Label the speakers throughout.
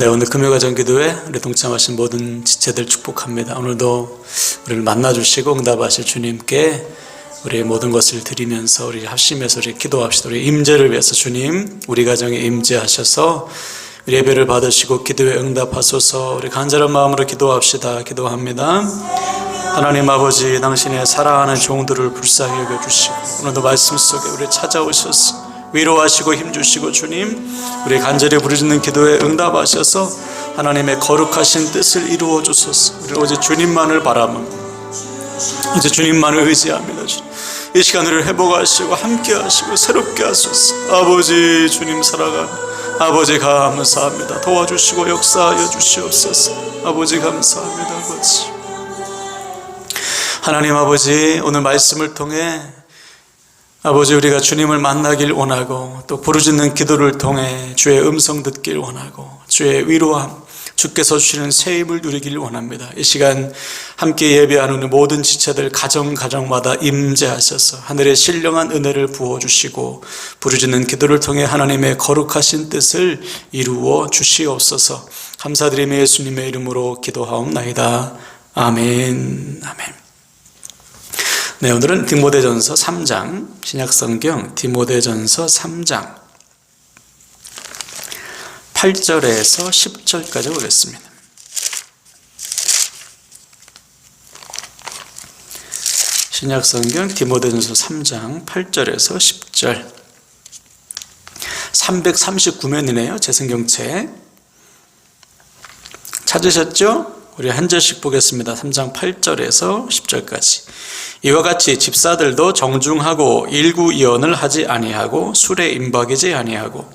Speaker 1: 네, 오늘 금요가정 기도회 우리 동참하신 모든 지체들 축복합니다. 오늘도 우리를 만나주시고 응답하실 주님께 우리의 모든 것을 드리면서 우리 합심해서 우리 기도합시다. 우리 임재를 위해서 주님 우리 가정에 임재하셔서 우리 예배를 받으시고 기도에 응답하소서. 우리 간절한 마음으로 기도합니다. 하나님 아버지, 당신의 사랑하는 종들을 불쌍히 여겨주시고 오늘도 말씀 속에 우리 찾아오셔서 위로하시고 힘주시고 주님 우리 간절히 부르짖는 기도에 응답하셔서 하나님의 거룩하신 뜻을 이루어 주소서. 우리 오직 주님만을 바라보고 이제 주님만을 의지합니다. 이 시간 우리를 회복하시고 함께하시고 새롭게 하소서. 아버지 주님 사랑합니다. 아버지 감사합니다. 도와주시고 역사하여 주시옵소서. 아버지 감사합니다. 아버지 하나님 아버지, 오늘 말씀을 통해 아버지 우리가 주님을 만나길 원하고 또 부르짖는 기도를 통해 주의 음성 듣길 원하고 주의 위로함, 주께서 주시는 새 힘을 누리길 원합니다. 이 시간 함께 예배하는 모든 지체들 가정마다 임재하셔서 하늘의 신령한 은혜를 부어주시고 부르짖는 기도를 통해 하나님의 거룩하신 뜻을 이루어 주시옵소서. 감사드리며 예수님의 이름으로 기도하옵나이다. 아멘. 아멘. 네, 오늘은 디모데전서 3장, 신약성경 디모데전서 3장 8절에서 10절까지 보겠습니다. 신약성경 디모데전서 3장 8절에서 10절 339면이네요. 제 성경책 찾으셨죠? 우리 한 절씩 보겠습니다. 3장 8절에서 10절까지. 이와 같이 집사들도 정중하고 일구이언을 하지 아니하고 술에 임박이지 아니하고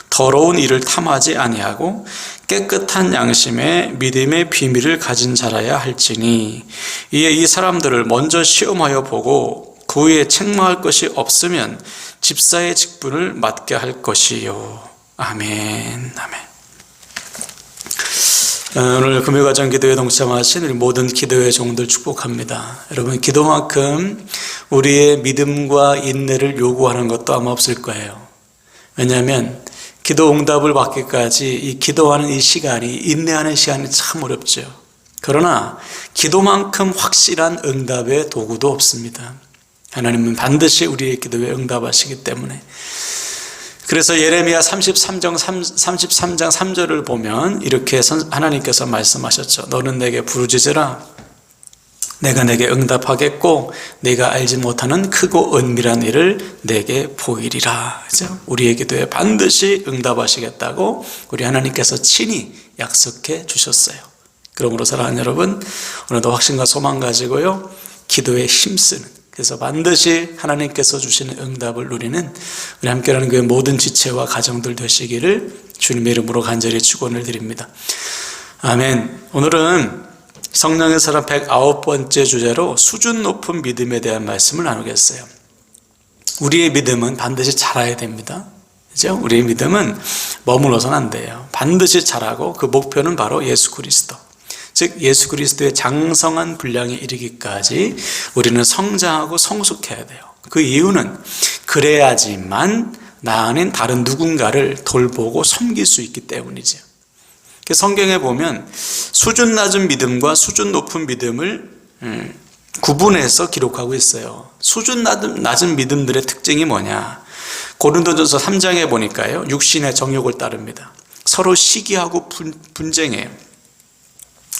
Speaker 1: 더러운 일을 탐하지 아니하고 깨끗한 양심에 믿음의 비밀을 가진 자라야 할지니 이에 이 사람들을 먼저 시험하여 보고 그 후에 책망할 것이 없으면 집사의 직분을 맡게 할 것이요. 아멘. 아멘. 오늘 금요가정 기도에 동참하신 우리 모든 기도의 종들 축복합니다. 여러분, 기도만큼 우리의 믿음과 인내를 요구하는 것도 아마 없을 거예요. 왜냐하면 기도 응답을 받기까지 이 기도하는 이 시간이, 인내하는 시간이 참 어렵죠. 그러나 기도만큼 확실한 응답의 도구도 없습니다. 하나님은 반드시 우리의 기도에 응답하시기 때문에. 그래서 예레미야 33장 3절을 보면 이렇게 하나님께서 말씀하셨죠. 너는 내게 부르짖으라. 내가 내게 응답하겠고 내가 알지 못하는 크고 은밀한 일을 내게 보이리라. 그렇죠? 우리의 기도에 반드시 응답하시겠다고 우리 하나님께서 친히 약속해 주셨어요. 그러므로 사랑하는 여러분, 오늘도 확신과 소망 가지고요, 기도에 힘쓰는, 그래서 반드시 하나님께서 주시는 응답을 누리는 우리 함께하는 그 모든 지체와 가정들 되시기를 주님의 이름으로 간절히 축원을 드립니다. 아멘. 오늘은 성령의 사람 109번째 주제로 수준 높은 믿음에 대한 말씀을 나누겠어요. 우리의 믿음은 반드시 자라야 됩니다. 그죠? 우리의 믿음은 머물러서는 안 돼요. 반드시 자라고 그 목표는 바로 예수 그리스도. 즉 예수 그리스도의 장성한 분량에 이르기까지 우리는 성장하고 성숙해야 돼요. 그 이유는 그래야지만 나 안엔 다른 누군가를 돌보고 섬길 수 있기 때문이죠. 성경에 보면 수준 낮은 믿음과 수준 높은 믿음을 구분해서 기록하고 있어요. 수준 낮은 믿음들의 특징이 뭐냐? 고린도전서 3장에 보니까요, 육신의 정욕을 따릅니다. 서로 시기하고 분쟁해요.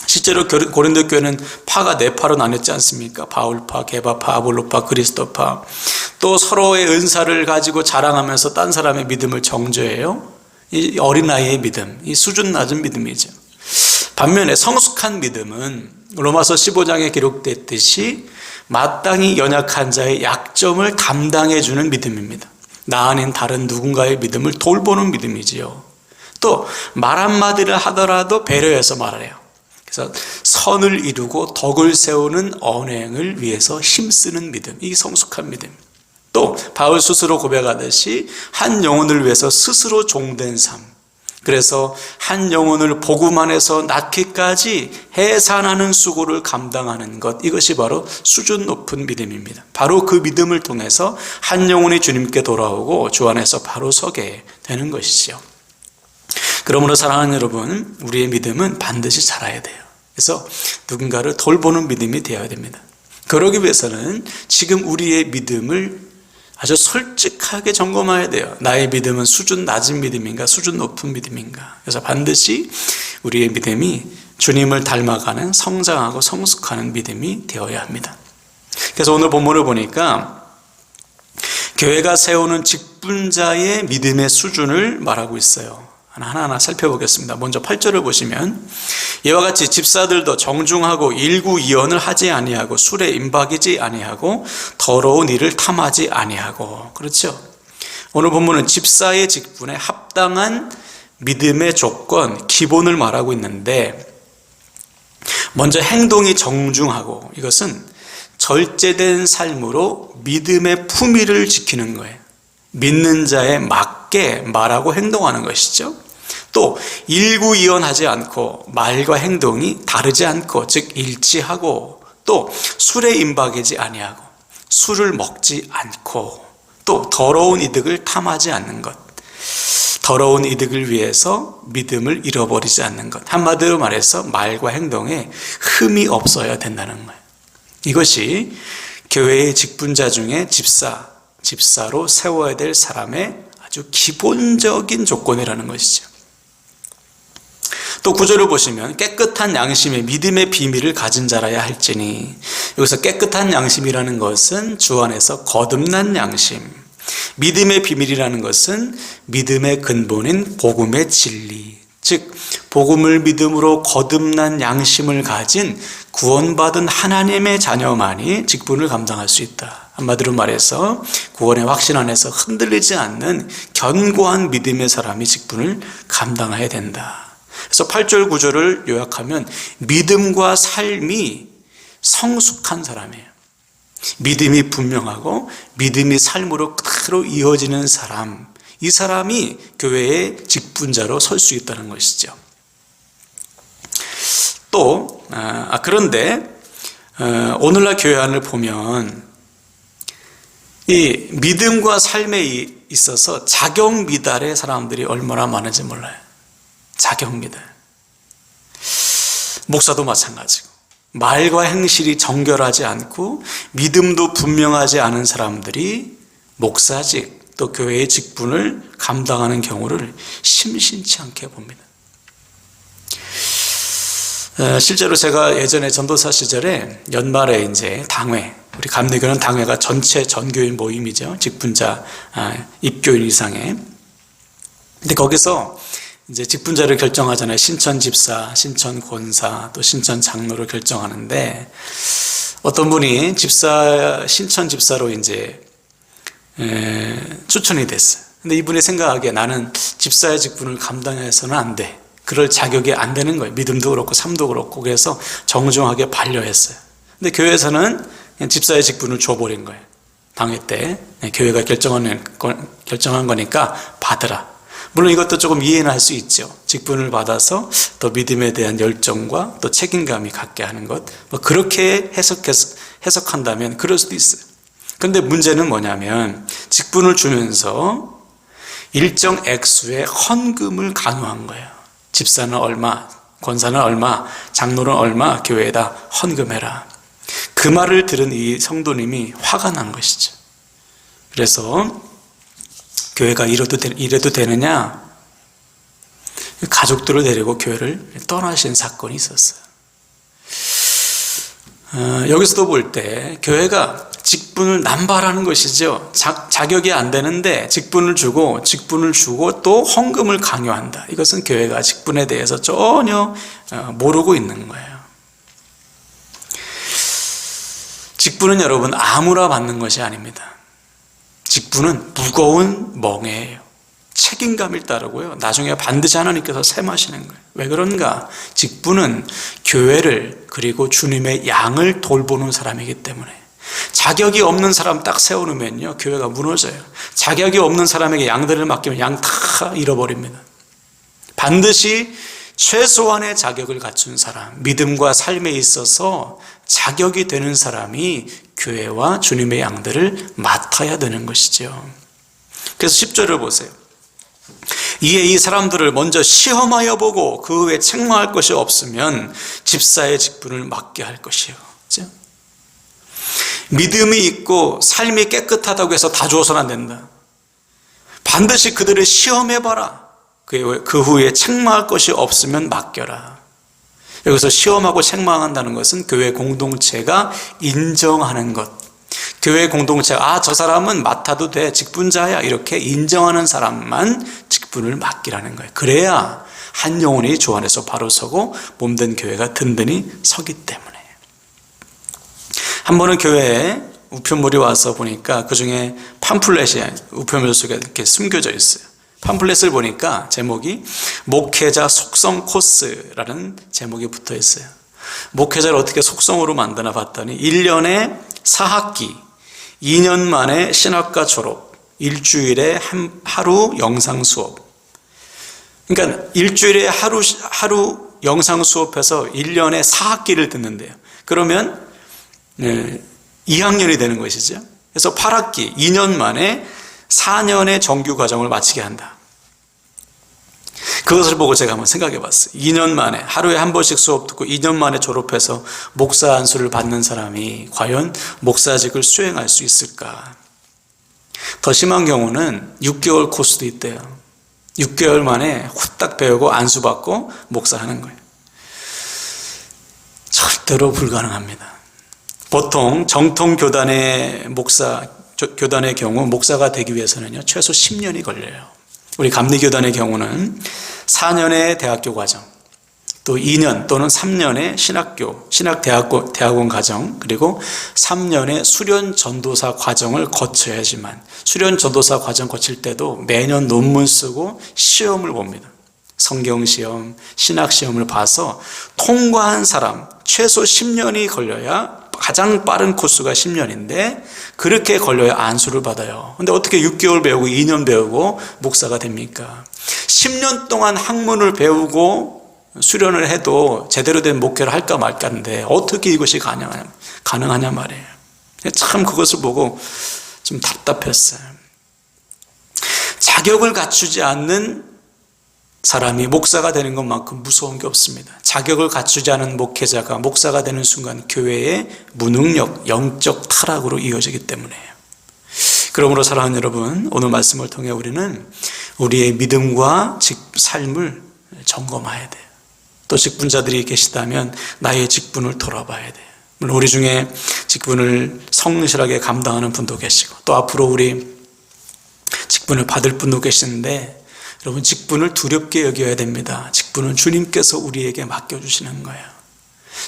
Speaker 1: 실제로 고린도 교회는 파가 4파로 나눴지 않습니까? 바울파, 게바파, 아볼로파, 그리스도파. 또 서로의 은사를 가지고 자랑하면서 딴 사람의 믿음을 정죄해요. 이 어린아이의 믿음, 이 수준 낮은 믿음이죠. 반면에 성숙한 믿음은 로마서 15장에 기록됐듯이 마땅히 연약한 자의 약점을 담당해주는 믿음입니다. 나 안엔 다른 누군가의 믿음을 돌보는 믿음이지요. 또 말 한마디를 하더라도 배려해서 말해요. 그래서 선을 이루고 덕을 세우는 언행을 위해서 힘쓰는 믿음, 이 성숙한 믿음. 또 바울 스스로 고백하듯이 한 영혼을 위해서 스스로 종된 삶. 그래서 한 영혼을 복음 안에서 낳기까지 해산하는 수고를 감당하는 것, 이것이 바로 수준 높은 믿음입니다. 바로 그 믿음을 통해서 한 영혼이 주님께 돌아오고 주 안에서 바로 서게 되는 것이죠. 그러므로 사랑하는 여러분, 우리의 믿음은 반드시 자라야 돼요. 그래서 누군가를 돌보는 믿음이 되어야 됩니다. 그러기 위해서는 지금 우리의 믿음을 아주 솔직하게 점검해야 돼요. 나의 믿음은 수준 낮은 믿음인가, 수준 높은 믿음인가. 그래서 반드시 우리의 믿음이 주님을 닮아가는 성장하고 성숙하는 믿음이 되어야 합니다. 그래서 오늘 본문을 보니까 교회가 세우는 직분자의 믿음의 수준을 말하고 있어요. 하나하나 살펴보겠습니다. 먼저 8절을 보시면 이와 같이 집사들도 정중하고 일구이언을 하지 아니하고 술에 임박이지 아니하고 더러운 일을 탐하지 아니하고. 그렇죠? 오늘 본문은 집사의 직분에 합당한 믿음의 조건, 기본을 말하고 있는데, 먼저 행동이 정중하고, 이것은 절제된 삶으로 믿음의 품위를 지키는 거예요. 믿는 자에 맞게 말하고 행동하는 것이죠. 또 일구이언하지 않고 말과 행동이 다르지 않고, 즉 일치하고, 또 술에 임박이지 아니하고 술을 먹지 않고, 또 더러운 이득을 탐하지 않는 것, 더러운 이득을 위해서 믿음을 잃어버리지 않는 것, 한마디로 말해서 말과 행동에 흠이 없어야 된다는 거예요. 이것이 교회의 직분자 중에 집사로 세워야 될 사람의 아주 기본적인 조건이라는 것이죠. 또 9절을 보시면 깨끗한 양심의 믿음의 비밀을 가진 자라야 할지니, 여기서 깨끗한 양심이라는 것은 주 안에서 거듭난 양심, 믿음의 비밀이라는 것은 믿음의 근본인 복음의 진리, 즉 복음을 믿음으로 거듭난 양심을 가진 구원받은 하나님의 자녀만이 직분을 감당할 수 있다. 한마디로 말해서 구원의 확신 안에서 흔들리지 않는 견고한 믿음의 사람이 직분을 감당해야 된다. 그래서 8절 9절을 요약하면 믿음과 삶이 성숙한 사람이에요. 믿음이 분명하고 믿음이 삶으로 그대로 이어지는 사람, 이 사람이 교회의 직분자로 설 수 있다는 것이죠. 또 그런데 오늘날 교회 안을 보면 이 믿음과 삶에 있어서 자격 미달의 사람들이 얼마나 많은지 몰라요. 자격 미달. 목사도 마찬가지고, 말과 행실이 정결하지 않고 믿음도 분명하지 않은 사람들이 목사직 또 교회의 직분을 감당하는 경우를 심심치 않게 봅니다. 실제로 제가 예전에 전도사 시절에 연말에 이제 당회, 우리 감리교는 당회가 전체 전교인 모임이죠. 직분자 입교인 이상의. 근데 거기서 이제 직분자를 결정하잖아요. 신천 집사, 신천 권사, 또 신천 장로를 결정하는데, 어떤 분이 신천 집사로 이제 추천이 됐어요. 근데 이분이 생각하기에 나는 집사의 직분을 감당해서는 안 돼. 그럴 자격이 안 되는 거예요. 믿음도 그렇고 삶도 그렇고. 그래서 정중하게 반려했어요. 근데 교회에서는 그냥 집사의 직분을 줘버린 거예요. 당회 때 교회가 결정한 거니까 받으라. 물론 이것도 조금 이해는 할 수 있죠. 직분을 받아서 또 믿음에 대한 열정과 또 책임감이 갖게 하는 것, 그렇게 해석한다면 그럴 수도 있어요. 그런데 문제는 뭐냐면 직분을 주면서 일정 액수의 헌금을 강요한 거예요. 집사는 얼마, 권사는 얼마, 장로는 얼마, 교회에다 헌금해라. 그 말을 들은 이 성도님이 화가 난 것이죠. 그래서 교회가 이래도 되느냐? 가족들을 데리고 교회를 떠나신 사건이 있었어요. 여기서도 볼 때 교회가 직분을 남발하는 것이죠. 자격이 안 되는데 직분을 주고 또 헌금을 강요한다. 이것은 교회가 직분에 대해서 전혀 모르고 있는 거예요. 직분은 여러분 아무나 받는 것이 아닙니다. 직분은 무거운 멍에예요. 책임감이 따르고요. 나중에 반드시 하나님께서 셈하시는 거예요. 왜 그런가? 직분은 교회를 그리고 주님의 양을 돌보는 사람이기 때문에. 자격이 없는 사람 딱 세워놓으면요, 교회가 무너져요. 자격이 없는 사람에게 양들을 맡기면 양 다 잃어버립니다. 반드시 최소한의 자격을 갖춘 사람, 믿음과 삶에 있어서 자격이 되는 사람이 교회와 주님의 양들을 맡아야 되는 것이죠. 그래서 10절을 보세요. 이에 이 사람들을 먼저 시험하여 보고 그 후에 책망할 것이 없으면 집사의 직분을 맡게 할 것이요. 그렇죠? 믿음이 있고 삶이 깨끗하다고 해서 다 줘서는 안 된다. 반드시 그들을 시험해봐라. 그 후에 책망할 것이 없으면 맡겨라. 여기서 시험하고 책망한다는 것은 교회 공동체가 인정하는 것. 교회 공동체가 저 사람은 맡아도 돼, 직분자야, 이렇게 인정하는 사람만 직분을 맡기라는 거예요. 그래야 한 영혼이 주 안에서 바로 서고 몸된 교회가 든든히 서기 때문에. 한 번은 교회에 우편물이 와서 보니까 그 중에 팜플렛이 우편물 속에 이렇게 숨겨져 있어요. 팜플렛을 보니까 제목이 목회자 속성 코스라는 제목이 붙어 있어요. 목회자를 어떻게 속성으로 만드나 봤더니 1년에 4학기, 2년 만에 신학과 졸업, 일주일에 하루 영상 수업. 그러니까 일주일에 하루 영상 수업해서 1년에 4학기를 듣는데요. 그러면 2학년이 되는 것이죠. 그래서 8학기, 2년 만에 4년의 정규 과정을 마치게 한다. 그것을 보고 제가 한번 생각해 봤어요. 2년 만에 하루에 한 번씩 수업 듣고 2년 만에 졸업해서 목사 안수를 받는 사람이 과연 목사직을 수행할 수 있을까? 더 심한 경우는 6개월 코스도 있대요. 6개월 만에 후딱 배우고 안수받고 목사하는 거예요. 절대로 불가능합니다. 보통 정통 교단의 교단의 경우 목사가 되기 위해서는요, 최소 10년이 걸려요. 우리 감리교단의 경우는 4년의 대학교 과정, 또 2년 또는 3년의 신학대학원 과정, 그리고 3년의 수련 전도사 과정을 거쳐야지만, 수련 전도사 과정 거칠 때도 매년 논문 쓰고 시험을 봅니다. 성경시험, 신학시험을 봐서 통과한 사람 최소 10년이 걸려야, 가장 빠른 코스가 10년인데 그렇게 걸려야 안수를 받아요. 근데 어떻게 6개월 배우고 2년 배우고 목사가 됩니까? 10년 동안 학문을 배우고 수련을 해도 제대로 된 목회를 할까 말까인데 어떻게 이것이 가능하냐 말이에요. 참 그것을 보고 좀 답답했어요. 자격을 갖추지 않는 사람이 목사가 되는 것만큼 무서운 게 없습니다. 자격을 갖추지 않은 목회자가 목사가 되는 순간 교회의 무능력, 영적 타락으로 이어지기 때문에요. 그러므로 사랑하는 여러분, 오늘 말씀을 통해 우리는 우리의 믿음과 삶을 점검해야 돼요. 또 직분자들이 계시다면 나의 직분을 돌아봐야 돼요. 물론 우리 중에 직분을 성실하게 감당하는 분도 계시고, 또 앞으로 우리 직분을 받을 분도 계시는데, 여러분, 직분을 두렵게 여겨야 됩니다. 직분은 주님께서 우리에게 맡겨주시는 거예요.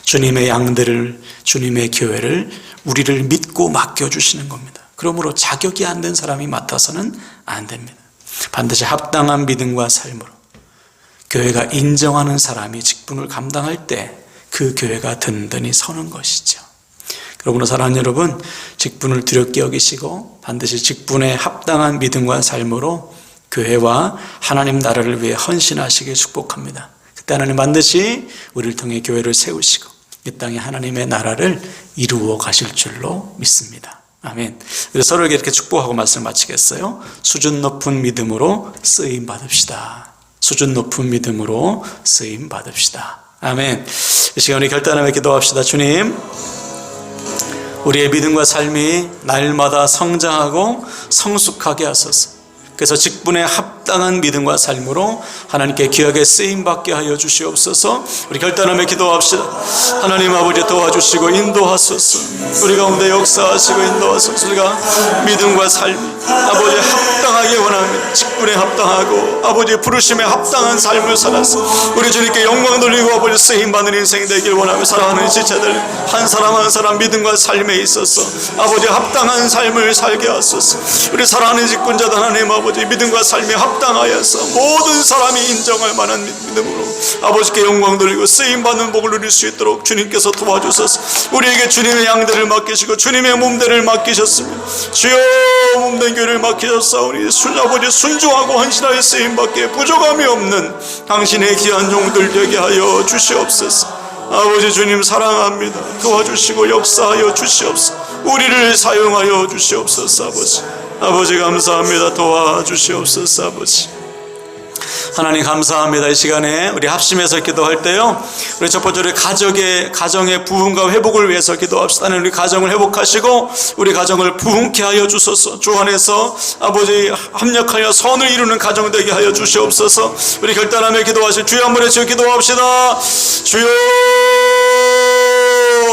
Speaker 1: 주님의 양들을, 주님의 교회를, 우리를 믿고 맡겨주시는 겁니다. 그러므로 자격이 안 된 사람이 맡아서는 안 됩니다. 반드시 합당한 믿음과 삶으로 교회가 인정하는 사람이 직분을 감당할 때 그 교회가 든든히 서는 것이죠. 그러므로 사랑하는 여러분, 직분을 두렵게 여기시고 반드시 직분에 합당한 믿음과 삶으로 교회와 하나님 나라를 위해 헌신하시길 축복합니다. 그때 하나님 반드시 우리를 통해 교회를 세우시고 이 땅에 하나님의 나라를 이루어 가실 줄로 믿습니다. 아멘. 그래서 서로에게 이렇게 축복하고 말씀을 마치겠어요. 수준 높은 믿음으로 쓰임 받읍시다. 수준 높은 믿음으로 쓰임 받읍시다. 아멘. 이 시간에 결단하며 기도합시다. 주님, 우리의 믿음과 삶이 날마다 성장하고 성숙하게 하소서. 그래서 직분에 합당한 믿음과 삶으로 하나님께 귀하게 쓰임받게 하여 주시옵소서. 우리 결단하며 기도합시다. 하나님 아버지 도와주시고 인도하소서. 우리 가운데 역사하시고 인도하소서. 우리가 믿음과 삶이 아버지 합당하게 원합니다. 직분에 합당하고 아버지 부르심에 합당한 삶을 살아서 우리 주님께 영광 돌리고 아버지 쓰임받는 인생이 되길 원하며, 사랑하는 지체들 한 사람 한 사람 믿음과 삶에 있어서 아버지 합당한 삶을 살게 하소서. 우리 사랑하는 직분자들 하나님 아버지 믿음과 삶에 합당하여서 모든 사람이 인정할 만한 믿음으로 아버지께 영광 돌리고 쓰임받는 복을 누릴 수 있도록 주님께서 도와주소서. 우리에게 주님의 양들을 맡기시고 주님의 몸대를 맡기셨습니다. 주여 몸된 교회를 맡기셨사오니 아버지 순종하고 헌신하여 쓰임받기에 부족함이 없는 당신의 귀한 종들 되게 하여 주시옵소서. 아버지 주님 사랑합니다. 도와주시고 역사하여 주시옵소서. 우리를 사용하여 주시옵소서. 아버지 감사합니다. 도와주시옵소서. 아버지 하나님 감사합니다. 이 시간에 우리 합심해서 기도할 때요, 우리 첫 번째 우리 가정의 부흥과 회복을 위해서 기도합시다. 하나님 우리 가정을 회복하시고 우리 가정을 부흥케 하여 주소서. 주 안에서 아버지 합력하여 선을 이루는 가정 되게 하여 주시옵소서. 우리 결단하며 기도하실 주여 한번 외쳐 기도합시다. 주여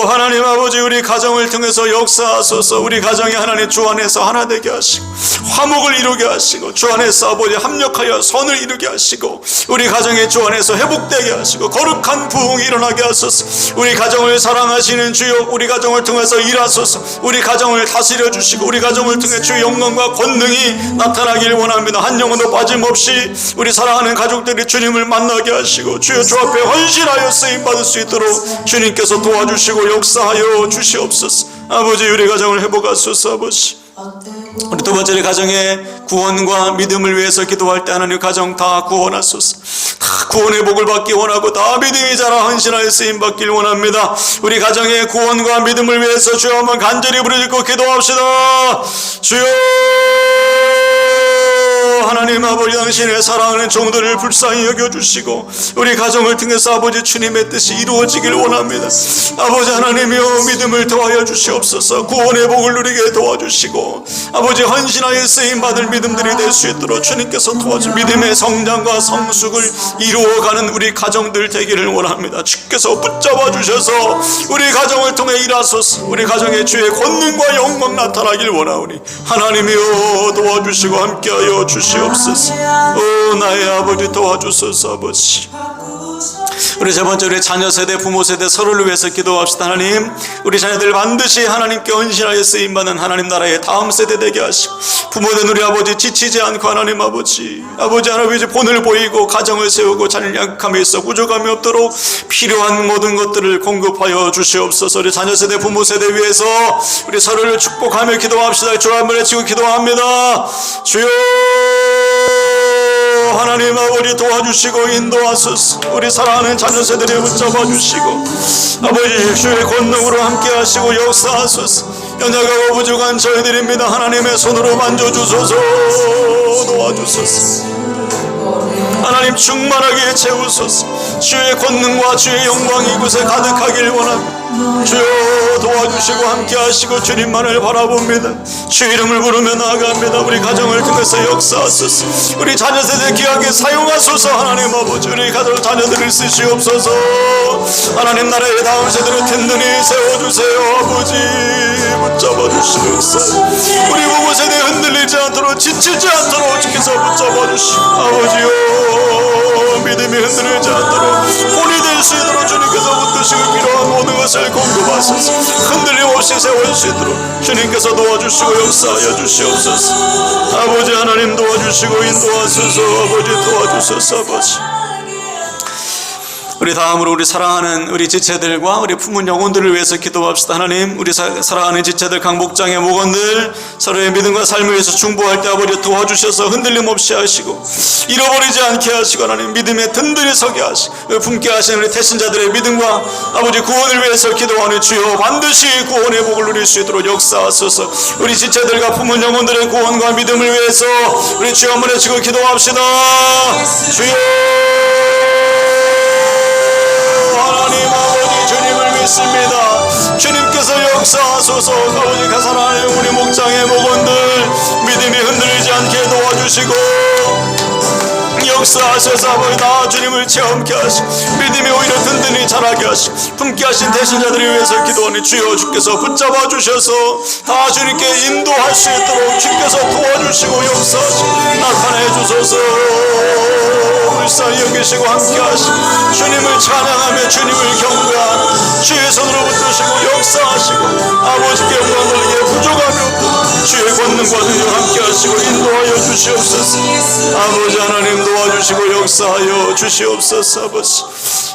Speaker 1: 하나님 아버지, 우리 가정을 통해서 역사하소서. 우리 가정이 하나님 주 안에서 하나 되게 하시고 화목을 이루게 하시고 주 안에서 아버지 합력하여 선을 이루게 하시고 우리 가정의 주 안에서 회복되게 하시고 거룩한 부흥이 일어나게 하소서. 우리 가정을 사랑하시는 주여, 우리 가정을 통해서 일하소서. 우리 가정을 다스려 주시고 우리 가정을 통해 주의 영광과 권능이 나타나길 원합니다. 한 영혼도 빠짐없이 우리 사랑하는 가족들이 주님을 만나게 하시고 주여 주 앞에 헌신하여 쓰임받을 수 있도록 주님께서 도와주시고 역사하여 주시옵소서. 아버지 우리 가정을 회복하소서. 아버지 우리 두 번째 가정의 구원과 믿음을 위해서 기도할 때 하나님 가정 다 구원하소서. 다 구원의 복을 받기 원하고 다 믿음이 자라 헌신하여 쓰임받길 원합니다. 우리 가정의 구원과 믿음을 위해서 주여 한번 간절히 부르짖고 기도합시다. 주여 하나님 아버지, 당신의 사랑하는 종들을 불쌍히 여겨주시고 우리 가정을 통해서 아버지 주님의 뜻이 이루어지길 원합니다. 아버지 하나님이여 믿음을 더하여 주시옵소서. 구원의 복을 누리게 도와주시고 아버지 헌신하여 쓰임받을 믿음들이 될 수 있도록 주님께서 도와주 믿음의 성장과 성숙을 이루어가는 우리 가정들 되기를 원합니다. 주께서 붙잡아 주셔서 우리 가정을 통해 일하소서. 우리 가정에 주의 권능과 영광 나타나길 원하오니 하나님이여 도와주시고 함께하여 주시옵소서. 오 나의 아버지 도와주소서. 아버지 우리 세 번째 우리 자녀 세대 부모 세대 서로를 위해서 기도합시다. 하나님 우리 자녀들 반드시 하나님께 헌신하여 쓰임받는 하나님 나라의 다음 세대 되게 하시고 부모된 우리 아버지 지치지 않고 하나님 아버지 하나님 본을 보이고 가정을 세우고 자녀 약함에 있어 부족함이 없도록 필요한 모든 것들을 공급하여 주시옵소서. 우리 자녀 세대 부모 세대 위해서 우리 서로를 축복하며 기도합시다. 주 한번 외치고 기도합니다. 주여 하나님 아버지 도와주시고 인도하소서. 우리 사랑하는 자녀 세대를 붙잡아 주시고 아버지 주의 권능으로 함께 하시고 역사하소서. 연약하고 부족한 저희들입니다. 하나님의 손으로 만져주소서. 도와주소서. 하나님 충만하게 채우소서. 주의 권능과 주의 영광이 이곳에 가득하길 원합니다. 주여 도와주시고 함께 하시고 주님만을 바라봅니다. 주 이름을 부르며 나아갑니다. 우리 가정을 통해서 역사하소서. 우리 자녀 세대 귀하게 사용하소서. 하나님 아버지 우리 가정 자녀들을 쓰시옵소서. 하나님 나라의 다음 세대를 든든히 세워주세요. 아버지 붙잡아 주시옵소서. 우리 부모 세대 흔들리지 않도록 지치지 않도록 주께서 붙잡아 주시고 아버지요 믿음이 흔들리지 않도록 본이 될 수 있도록 주님께서 붙드시고 필요한 모든 것을 공급하소서. 흔들림 없이 세울 수 있도록 주님께서 도와주시고 역사하여 주시옵소서. 아버지 하나님 도와주시고 인도하소서. 아버지 도와주소서. 아버지 우리 다음으로 우리 사랑하는 우리 지체들과 우리 품은 영혼들을 위해서 기도합시다. 하나님 우리 사랑하는 지체들 강복장의 목원들 서로의 믿음과 삶을 위해서 중보할 때 아버지 도와주셔서 흔들림 없이 하시고 잃어버리지 않게 하시고 하나님 믿음에 든든히 서게 하시고 품게 하시는 우리 태신자들의 믿음과 아버지 구원을 위해서 기도하는 주여 반드시 구원의 복을 누릴 수 있도록 역사하소서. 우리 지체들과 품은 영혼들의 구원과 믿음을 위해서 우리 주여 한번 외치고 기도합시다. 주여 하나님 아버지 주님을 믿습니다. 주님께서 역사하소서. 아버지 사랑하는 우리 목장의 목원들 믿음이 흔들리지 않게 도와주시고 역사하셔서 아버지 나 주님을 체험케 하시고 믿음이 오히려 든든히 자라게 하시고 품게 하신 대신자들을 위해서 기도하니 주여 주께서 붙잡아 주셔서 다 주님께 인도할 수 있도록 주께서 도와주시고 역사하시고 나타내 주소서. 불쌍히 여기시고 함께 하시고 주님을 찬양하며 주님을 경배하며 주의 손으로 붙드시고 역사하시고 아버지께 영광 돌리기에 부족함이 없도록 주의 권능과 능력 함께 하시고 인도하여 주시옵소서. 아버지 하나님 도와주시고 역사하여 주시옵소서. 아버지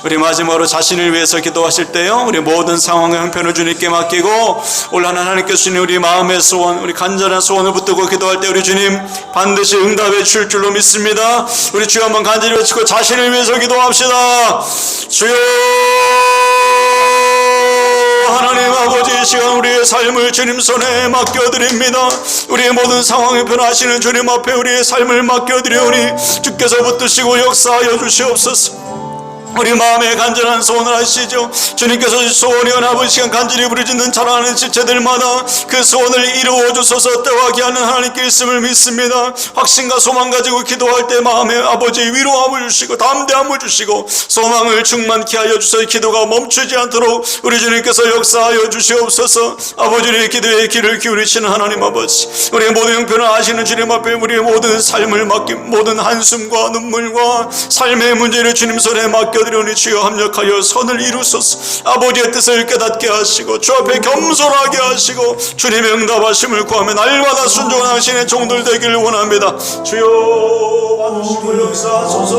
Speaker 1: 우리 마지막으로 자신을 위해서 기도하실 때요 우리 모든 상황의 형편을 주님께 맡기고 올한 하나님께 주신 우리 마음의 소원 우리 간절한 소원을 붙들고 기도할 때 우리 주님 반드시 응답해 주실 줄로 믿습니다. 우리 주여 한번 간절히 외치고 자신을 위해서 기도합시다. 주여 하나님 아버지, 이 시간 우리의 삶을 주님 손에 맡겨드립니다. 우리의 모든 상황을 변화하시는 주님 앞에 우리의 삶을 맡겨드리오니 주께서 붙드시고 역사하여 주시옵소서. 우리 마음에 간절한 소원을 하시죠. 주님께서 소원이여 아버지, 시간 간절히 부르짖는 자라나는 지체들마다 그 소원을 이루어 주소서. 때와 기하는 하나님께 있음을 믿습니다. 확신과 소망 가지고 기도할 때 마음에 아버지 위로함을 주시고 담대함을 주시고 소망을 충만케 하여 주셔서 기도가 멈추지 않도록 우리 주님께서 역사하여 주시옵소서. 아버지, 우리의 기도에 귀를 기울이시는 하나님 아버지, 우리의 모든 형편을 아시는 주님 앞에 우리의 모든 삶을 맡긴 모든 한숨과 눈물과 삶의 문제를 주님 손에 맡겨 드리오니 주여 합력하여 선을 이루소서. 아버지의 뜻을 깨닫게 하시고 주 앞에 겸손하게 하시고 주님의 응답하심을 구하며 날마다 순종하는 당신의 종들 되기를 원합니다. 주여 받으시고 역사하소서.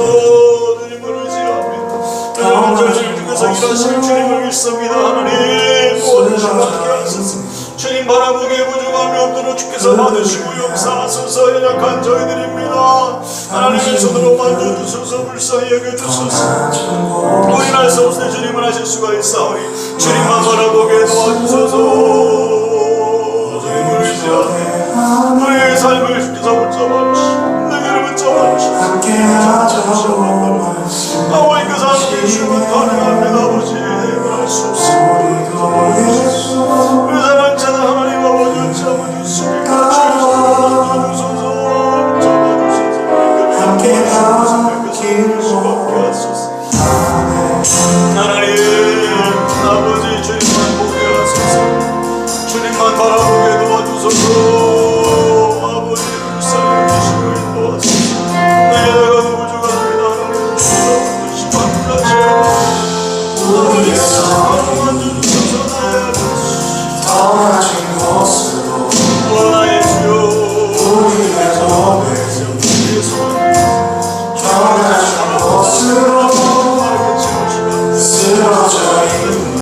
Speaker 1: 주님을 의지합니다. 주님께서 일하실 주님을 믿습니다. 하나님 모든 것 함께 하소서. 주님 바라보기에 부족함이 없도록 주께서 받으시고 역사하소서. 연약한 저희들입니다. 하나님의 손으로 만져주소서. 불쌍히 여겨주소서. 우리는 할 수 없을 때 주님을 하실 수가 있사오니 주님만 바라보게 도와주소서. 주님을 의지하며 우리의 삶을 주께서 붙잡아주시고 내게를 붙잡아주시고 아버지께서 함께 해주시면 가능합니다. 아버지, 할 수 없습니다. 우리 사랑자는 하나님 아버지 잡아주시니까 주여서 잡아주소서. 함께하기를 원하소서. 하나님 아버지, 주님만 보게 하소서. 주님만 바라보게 도와주소서. 아버지, 불쌍히 여기시고 인도하소서. 내게다가 부족합니다. 하나님 주님만 붙잡으시고 아버지
Speaker 2: 떠나신 곳으로
Speaker 1: 나의 주여
Speaker 2: 우리의 몸에 떠나신 곳으로 쓰러져